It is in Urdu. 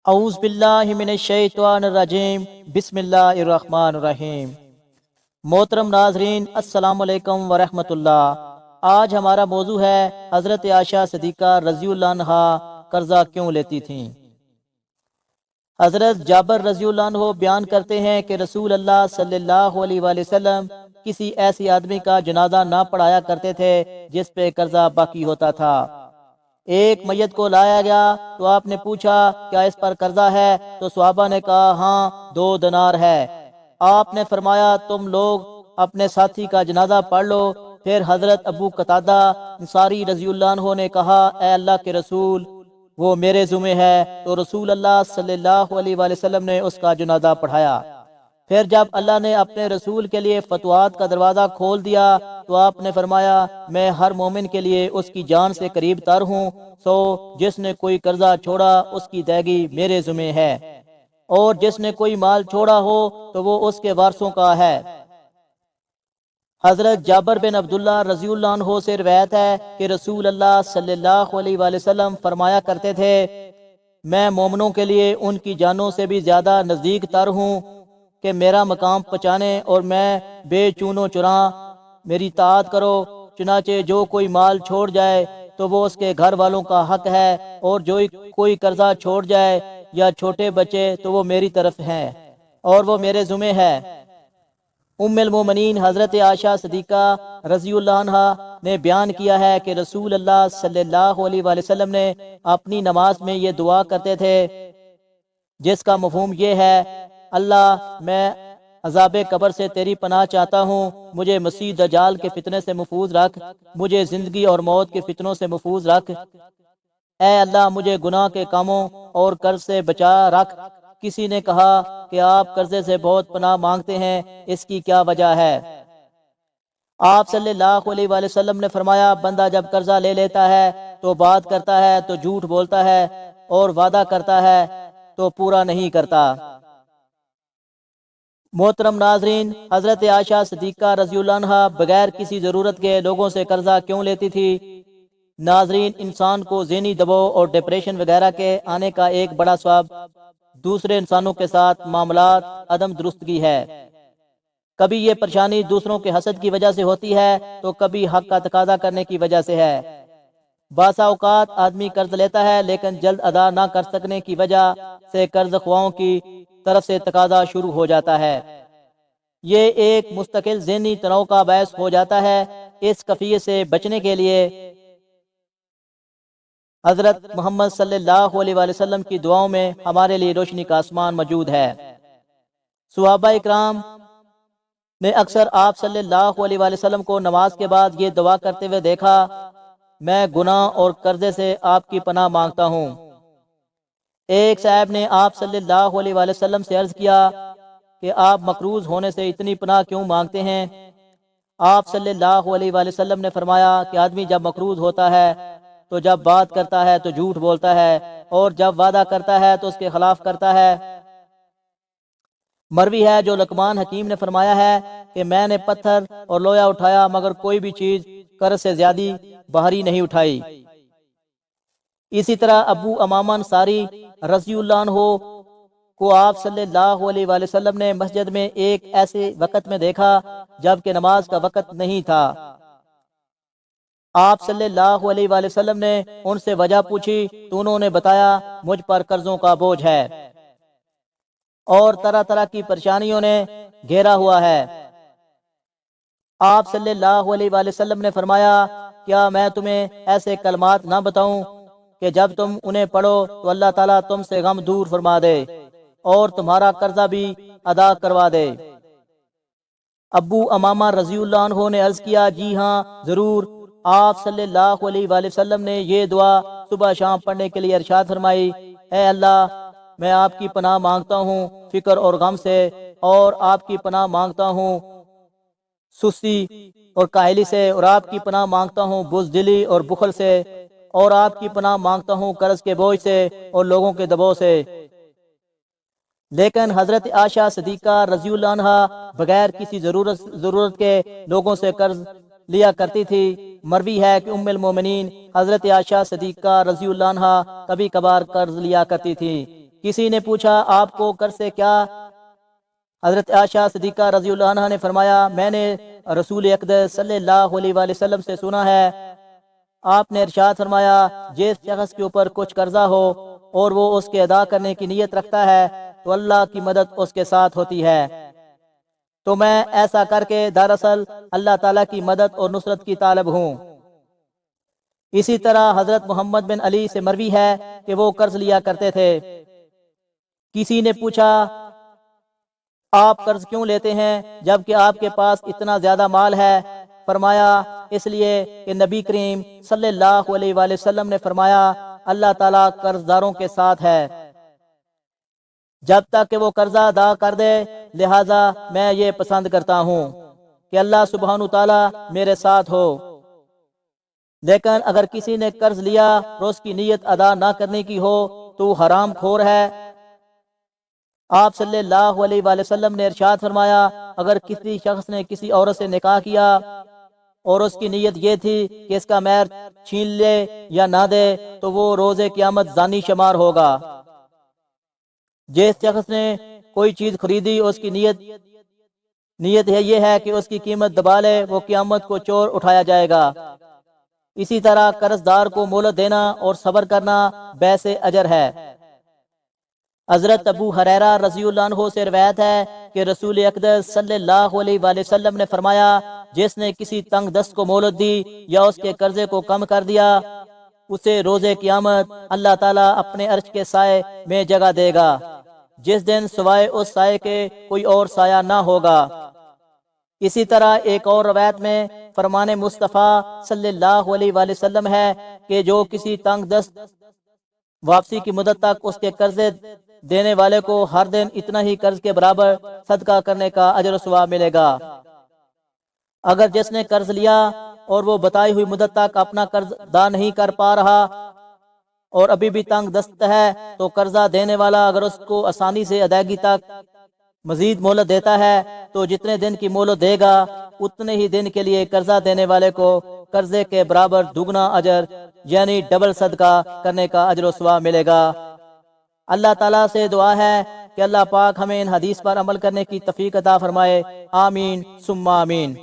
اعوذ باللہ من الشیطان الرجیم، بسم اللہ الرحمن الرحیم۔ محترم ناظرین، السلام علیکم ورحمۃ اللہ۔ آج ہمارا موضوع ہے حضرت عائشہ صدیقہ رضی اللہ عنہا قرضہ کیوں لیتی تھیں۔ حضرت جابر رضی اللہ عنہ بیان کرتے ہیں کہ رسول اللہ صلی اللہ علیہ وآلہ وسلم کسی ایسی آدمی کا جنازہ نہ پڑھایا کرتے تھے جس پہ قرضہ باقی ہوتا تھا۔ ایک میت کو لایا گیا تو آپ نے پوچھا کیا اس پر قرضہ ہے؟ تو صحابہ نے کہا ہاں 2 دینار ہے۔ آپ نے فرمایا تم لوگ اپنے ساتھی کا جنازہ پڑھ لو۔ پھر حضرت ابو قتادہ انصاری رضی اللہ عنہ نے کہا اے اللہ کے رسول، وہ میرے ذمہ ہے۔ تو رسول اللہ صلی اللہ علیہ وآلہ وسلم نے اس کا جنازہ پڑھایا۔ پھر جب اللہ نے اپنے رسول کے لیے فتوحات کا دروازہ کھول دیا تو آپ نے فرمایا میں ہر مومن کے لیے اس کی جان سے قریب تر ہوں، سو جس نے کوئی قرضہ چھوڑا اس کی ادائیگی میرے ذمہ ہے، اور جس نے کوئی مال چھوڑا ہو تو وہ اس کے وارثوں کا ہے۔ حضرت جابر بن عبداللہ رضی اللہ عنہ سے روایت ہے کہ رسول اللہ صلی اللہ علیہ وآلہ وسلم فرمایا کرتے تھے میں مومنوں کے لیے ان کی جانوں سے بھی زیادہ نزدیک تر ہوں کہ میرا مقام پہچانے اور میں بے چون و چراں میری اطاعت کرو۔ چنانچہ جو کوئی مال چھوڑ جائے تو وہ اس کے گھر والوں کا حق ہے، اور جو کوئی قرضہ چھوڑ جائے یا چھوٹے بچے تو وہ میری طرف ہیں اور وہ میرے ذمہ ہے۔ ام المومنین حضرت عائشہ صدیقہ رضی اللہ عنہا نے بیان کیا ہے کہ رسول اللہ صلی اللہ علیہ وآلہ وسلم نے اپنی نماز میں یہ دعا کرتے تھے جس کا مفہوم یہ ہے اللہ میں عذاب قبر سے تیری پناہ چاہتا ہوں، مجھے مسیح دجال کے فتنے سے محفوظ رکھ، مجھے زندگی اور موت کے فتنوں سے محفوظ رکھ، اے اللہ مجھے گناہ کے کاموں اور قرض سے بچا رکھ۔ کسی نے کہا کہ آپ قرضے سے بہت پناہ مانگتے ہیں، اس کی کیا وجہ ہے؟ آپ صلی اللہ علیہ وآلہ وسلم نے فرمایا بندہ جب قرضہ لے لیتا ہے تو بات کرتا ہے تو جھوٹ بولتا ہے، اور وعدہ کرتا ہے تو پورا نہیں کرتا۔ محترم ناظرین، حضرت عائشہ صدیقہ رضی اللہ عنہا بغیر کسی ضرورت کے لوگوں سے قرضہ کیوں لیتی تھی؟ ناظرین، انسان کو ذہنی دباؤ اور ڈپریشن وغیرہ کے آنے کا ایک بڑا سبب دوسرے انسانوں کے ساتھ معاملات عدم درستگی ہے۔ کبھی یہ پریشانی دوسروں کے حسد کی وجہ سے ہوتی ہے تو کبھی حق کا تقاضا کرنے کی وجہ سے ہے۔ بعض اوقات آدمی قرض لیتا ہے لیکن جلد ادا نہ کر سکنے کی وجہ سے قرض خواہوں کی طرف سے تقاضا شروع ہو جاتا ہے۔ یہ ایک مستقل ذہنی تناؤ کا باعث ہو جاتا ہے۔ اس کیفیت سے بچنے کے لیے حضرت محمد صلی اللہ علیہ وآلہ وسلم کی دعاؤں میں ہمارے لیے روشنی کا آسمان موجود ہے۔ صحابہ اکرام نے اکثر آپ صلی اللہ علیہ وآلہ وسلم کو نماز کے بعد یہ دعا کرتے ہوئے دیکھا میں گناہ اور قرضے سے آپ کی پناہ مانگتا ہوں۔ ایک صاحب نے آپ صلی اللہ علیہ وآلہ وسلم سے عرض کیا کہ آپ مقروض ہونے سے اتنی پناہ کیوں مانگتے ہیں؟ آپ صلی اللہ علیہ وآلہ وسلم نے فرمایا کہ آدمی جب مقروض ہوتا ہے تو جب بات کرتا ہے تو جھوٹ بولتا ہے، اور جب وعدہ کرتا ہے تو اس کے خلاف کرتا ہے۔ مروی ہے جو لقمان حکیم نے فرمایا ہے کہ میں نے پتھر اور لویا اٹھایا مگر کوئی بھی چیز قرض سے زیادہ بھاری نہیں اٹھائی۔ اسی طرح ابو امامہ انصاری رضی اللہ عنہ کو آپ صلی اللہ علیہ وآلہ وسلم نے مسجد میں ایک ایسے وقت میں دیکھا جبکہ نماز کا وقت نہیں تھا۔ آپ صلی اللہ علیہ وآلہ وسلم نے ان سے وجہ پوچھی تو انہوں نے بتایا مجھ پر قرضوں کا بوجھ ہے اور طرح طرح کی پریشانیوں نے گھیرا ہوا ہے۔ آپ صلی اللہ علیہ وآلہ وسلم نے فرمایا کیا میں تمہیں ایسے کلمات نہ بتاؤں کہ جب تم انہیں پڑھو تو اللہ تعالیٰ تم سے غم دور فرما دے اور تمہارا قرضہ بھی ادا کروا دے۔ ابو امامہ رضی اللہ عنہ نے عرض کیا جی ہاں ضرور۔ آپ صلی اللہ علیہ وآلہ وسلم نے یہ دعا صبح شام پڑھنے کے لیے ارشاد فرمائی اے اللہ میں آپ کی پناہ مانگتا ہوں فکر اور غم سے، اور آپ کی پناہ مانگتا ہوں سستی اور کاہلی سے، اور آپ کی پناہ مانگتا ہوں بزدلی اور بخل سے، اور آپ کی پناہ مانگتا ہوں قرض کے بوجھ سے اور لوگوں کے دباؤ سے۔ لیکن حضرت عائشہ صدیقہ رضی اللہ عنہا بغیر کسی ضرورت کے لوگوں سے قرض لیا کرتی تھی۔ مروی ہے کہ ام المومنین حضرت عائشہ صدیقہ رضی اللہ عنہا کبھی کبھار قرض لیا کرتی تھی۔ کسی نے پوچھا آپ کو قرض سے کیا؟ حضرت عائشہ صدیقہ رضی اللہ عنہا نے فرمایا میں نے رسول اقدس صلی اللہ علیہ وآلہ وسلم سے سنا ہے، آپ نے ارشاد فرمایا جس شخص کے اوپر کچھ قرضہ ہو اور وہ اس کے ادا کرنے کی نیت رکھتا ہے تو اللہ کی مدد اس کے ساتھ ہوتی ہے۔ تو میں ایسا کر کے دراصل اللہ تعالیٰ کی مدد اور نصرت کی طالب ہوں۔ اسی طرح حضرت محمد بن علی سے مروی ہے کہ وہ قرض لیا کرتے تھے۔ کسی نے پوچھا آپ قرض کیوں لیتے ہیں جبکہ آپ کے پاس اتنا زیادہ مال ہے؟ فرمایا اس لیے کہ نبی کریم صلی اللہ علیہ وآلہ وسلم نے فرمایا اللہ تعالیٰ قرض داروں کے ساتھ ہے جب تک کہ وہ قرضہ ادا کر دے، لہذا میں یہ پسند کرتا ہوں کہ اللہ سبحانہ تعالیٰ میرے ساتھ ہو۔ لیکن اگر کسی نے قرض لیا اور اس کی نیت ادا نہ کرنے کی ہو تو وہ حرام خور ہے۔ آپ صلی اللہ علیہ وآلہ وسلم نے ارشاد فرمایا اگر کسی شخص نے کسی عورت سے نکاح کیا اور اس کی نیت یہ تھی کہ اس کا مہر چھین لے یا نہ دے تو وہ روز قیامت زانی شمار ہوگا۔ جس شخص نے کوئی چیز خریدی اس کی نیت یہ ہے کہ اس کی قیمت دبا لے، وہ قیامت کو چور اٹھایا جائے گا۔ اسی طرح قرض دار کو مہلت دینا اور صبر کرنا بیعث اجر ہے۔ حضرت ابو ہریرہ رضی اللہ عنہ سے روایت ہے کہ رسول اقدس صلی اللہ علیہ وآلہ وسلم نے فرمایا جس نے کسی تنگ دست کو مہلت دی یا اس کے قرضے کو کم کر دیا اسے روز قیامت اللہ تعالیٰ اپنے عرش کے سائے میں جگہ دے گا جس دن سوائے اس سائے کے کوئی اور سایہ نہ ہوگا۔ اسی طرح ایک اور روایت میں فرمان مصطفیٰ صلی اللہ علیہ وآلہ وسلم ہے کہ جو کسی تنگ دست واپسی کی مدت تک اس کے قرضے دینے والے کو ہر دن اتنا ہی قرض کے برابر صدقہ کرنے کا اجر و ثواب ملے گا۔ اگر جس نے قرض لیا اور وہ بتائی ہوئی مدت تک اپنا قرض ادا نہیں کر پا رہا اور ابھی بھی تنگ دست ہے تو قرضہ دینے والا اگر اس کو آسانی سے ادائیگی تک مزید مہلت دیتا ہے تو جتنے دن کی مہلت دے گا اتنے ہی دن کے لیے قرضہ دینے والے کو قرضے کے برابر دگنا اجر یعنی ڈبل صدقہ کرنے کا اجر و ثواب ملے گا۔ اللہ تعالیٰ سے دعا ہے کہ اللہ پاک ہمیں ان حدیث پر عمل کرنے کی توفیق عطا فرمائے، آمین ثم آمین۔